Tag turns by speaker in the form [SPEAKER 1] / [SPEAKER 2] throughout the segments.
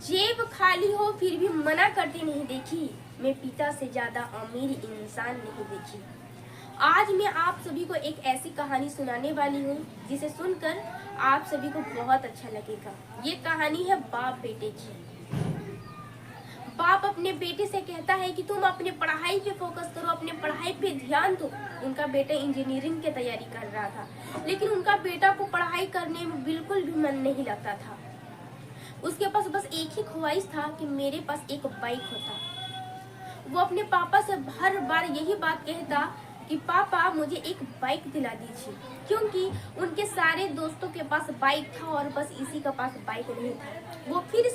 [SPEAKER 1] जेब खाली हो फिर भी मना करती नहीं देखी, मैं पिता से ज्यादा अमीर इंसान नहीं देखी। आज मैं आप सभी को एक ऐसी कहानी सुनाने वाली हूँ जिसे सुनकर आप सभी को बहुत अच्छा लगेगा। ये कहानी है बाप बेटे की। बाप अपने बेटे से कहता है कि तुम अपने पढ़ाई पे फोकस करो, अपने पढ़ाई पे ध्यान दो। उनका बेटा इंजीनियरिंग की तैयारी कर रहा था, लेकिन उनका बेटा को पढ़ाई करने में बिल्कुल भी मन नहीं लगता था। उसके पास बस एक ही ख्वाहिश था कि मेरे पास एक बाइक होता। वो अपने पापा से हर बार यही बात कहता कि पापा मुझे एक बाइक दिला दीजिए, क्योंकि उनके सारे दोस्तों के पास बाइक था और बस इसी का पास बाइक नहीं था। वो फिर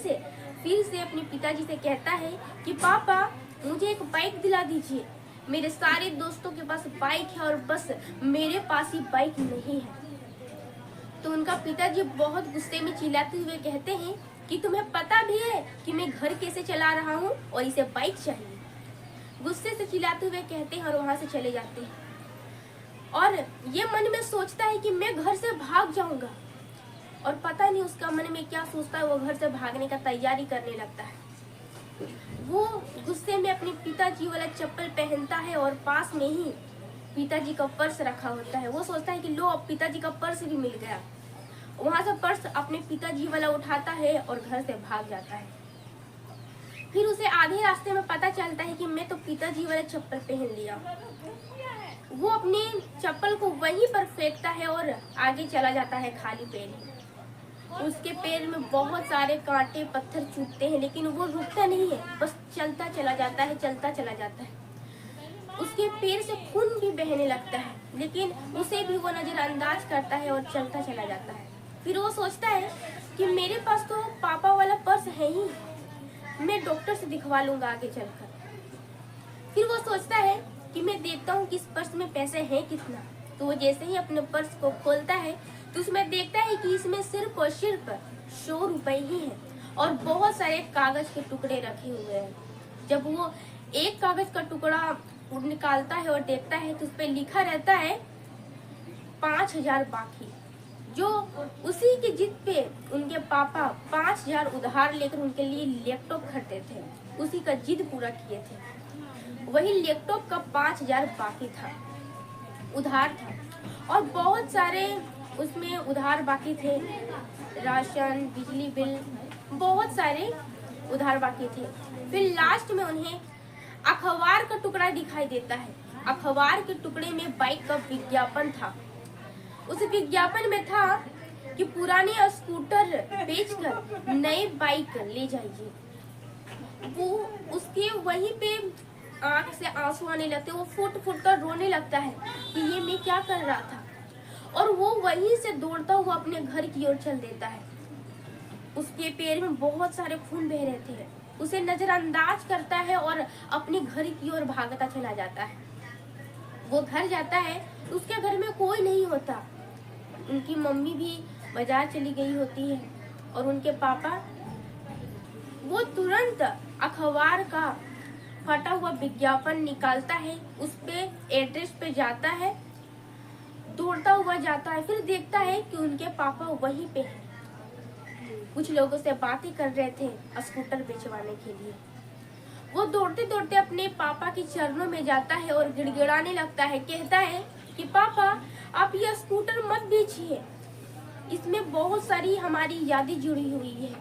[SPEAKER 1] से अपने पिताजी से कहता है कि पापा मुझे एक बाइक दिला दीजिए, मेरे सारे दोस्तों के पास बाइक है और बस मेरे पास ही बाइक नहीं है। तो उनका पिताजी बहुत गुस्से में चिल्लाते हुए कहते हैं कि तुम्हें पता भी है कि मैं घर कैसे चला रहा हूँ और इसे बाइक चाहिए। गुस्से से चिल्लाते हुए कहते हैं और वहां से चले जाते हैं। और ये मन में सोचता है कि मैं घर से भाग जाऊंगा, और पता नहीं उसका मन में क्या सोचता है, वो घर से भागने का तैयारी करने लगता है। वो गुस्से में अपने पिताजी वाला चप्पल पहनता है और पास में ही पिताजी का पर्स रखा होता है। वो सोचता है कि लो अब पिताजी का पर्स भी मिल गया। वहां से पर्स अपने पिताजी वाला उठाता है और घर से भाग जाता है। फिर उसे आधे रास्ते में पता चलता है कि मैं तो पिताजी वाला चप्पल पहन लिया। वो अपने चप्पल को वहीं पर फेंकता है और आगे चला जाता है खाली पैर। उसके पैर में बहुत सारे कांटे पत्थर चुभते हैं, लेकिन वो रुकता नहीं है, बस चलता चला जाता है, चलता चला जाता है। उसके पैर से खून भी बहने लगता है, लेकिन उसे भी वो नजरअंदाज करता है और चलता चला जाता है। फिर वो सोचता है कि मेरे पास तो पापा वाला पर्स है ही, मैं डॉक्टर से दिखवा लूंगा आगे चलकर। फिर वो सोचता है कि मैं देखता हूँ कि इस पर्स में पैसे हैं कितना। तो वो जैसे ही अपने पर्स को खोलता है तो उसमें देखता है कि इसमें सिर्फ और सिर्फ 100 रुपए ही हैं और बहुत सारे कागज के टुकड़े रखे हुए हैं। जब वो एक कागज का टुकड़ा निकालता है और देखता है तो उस पर लिखा रहता है 5000 बाकी। जो उसी की जिद पे उनके पापा 5000 उधार लेकर उनके लिए लैपटॉप खरीदे थे, उसी का जिद पूरा किए थे। वही लैपटॉप का 5000 बाकी था, उधार था। और बहुत सारे उसमें उधार बाकी थे, राशन, बिजली बिल, बहुत सारे उधार बाकी थे। फिर लास्ट में उन्हें अखबार का टुकड़ा दिखाई देता है। अखबार के टुकड़े में बाइक का विज्ञापन था। उस विज्ञापन में था कि पुराने स्कूटर बेचकर नए बाइक ले जाइए। वो उसके वहीं पे आंख से आंसू आने लगते, वो फुट फुट कर रोने लगता है कि ये मैं क्या कर रहा था। और वो वहीं से दौड़ता हुआ अपने घर की ओर चल देता है। उसके पैर में बहुत सारे खून बह रहे थे। उसे नजरअंदाज करता है और अपने घर की ओर भागता चला जाता है। वो घर जाता है, उसके घर में कोई नहीं होता। उनकी मम्मी भी बाजार चली गई होती है और उनके पापा। वो तुरंत अखबार का फटा हुआ विज्ञापन निकालता है, उस पे एड्रेस पे जाता है, दौड़ता हुआ जाता है। फिर देखता है कि उनके पापा वहीं पे हैं, कुछ लोगों से बातें कर रहे थे स्कूटर बेचवाने के लिए। वो दौड़ते दौड़ते अपने पापा के चरणों में जाता है और गिड़गिड़ाने लगता है। कहता है कि पापा आप ये स्कूटर मत बेचिए, इसमें बहुत सारी हमारी यादें जुड़ी हुई है।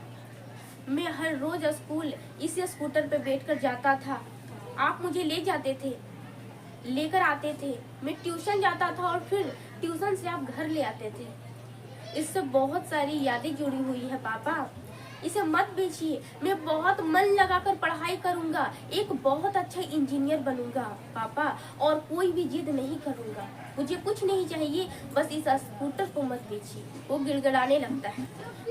[SPEAKER 1] मैं हर रोज स्कूल इसी स्कूटर पे बैठकर जाता था, आप मुझे ले जाते थे, लेकर आते थे। मैं ट्यूशन जाता था और फिर ट्यूशन से आप घर ले आते थे। इससे बहुत सारी यादें जुड़ी हुई है पापा, इसे मत बेचिए। मैं बहुत मन लगाकर पढ़ाई करूंगा, एक बहुत अच्छा इंजीनियर बनूंगा पापा, और कोई भी जिद नहीं करूंगा। मुझे कुछ नहीं चाहिए, बस इस स्कूटर को मत बेचिए। वो गिड़गिड़ाने लगता है।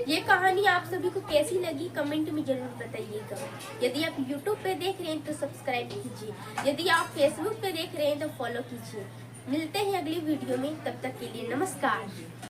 [SPEAKER 1] ये कहानी आप सभी को कैसी लगी कमेंट में जरूर बताइएगा। यदि आप YouTube पे देख रहे हैं तो सब्सक्राइब कीजिए, यदि आप Facebook पे देख रहे हैं तो फॉलो कीजिए। मिलते हैं अगली वीडियो में, तब तक के लिए नमस्कार।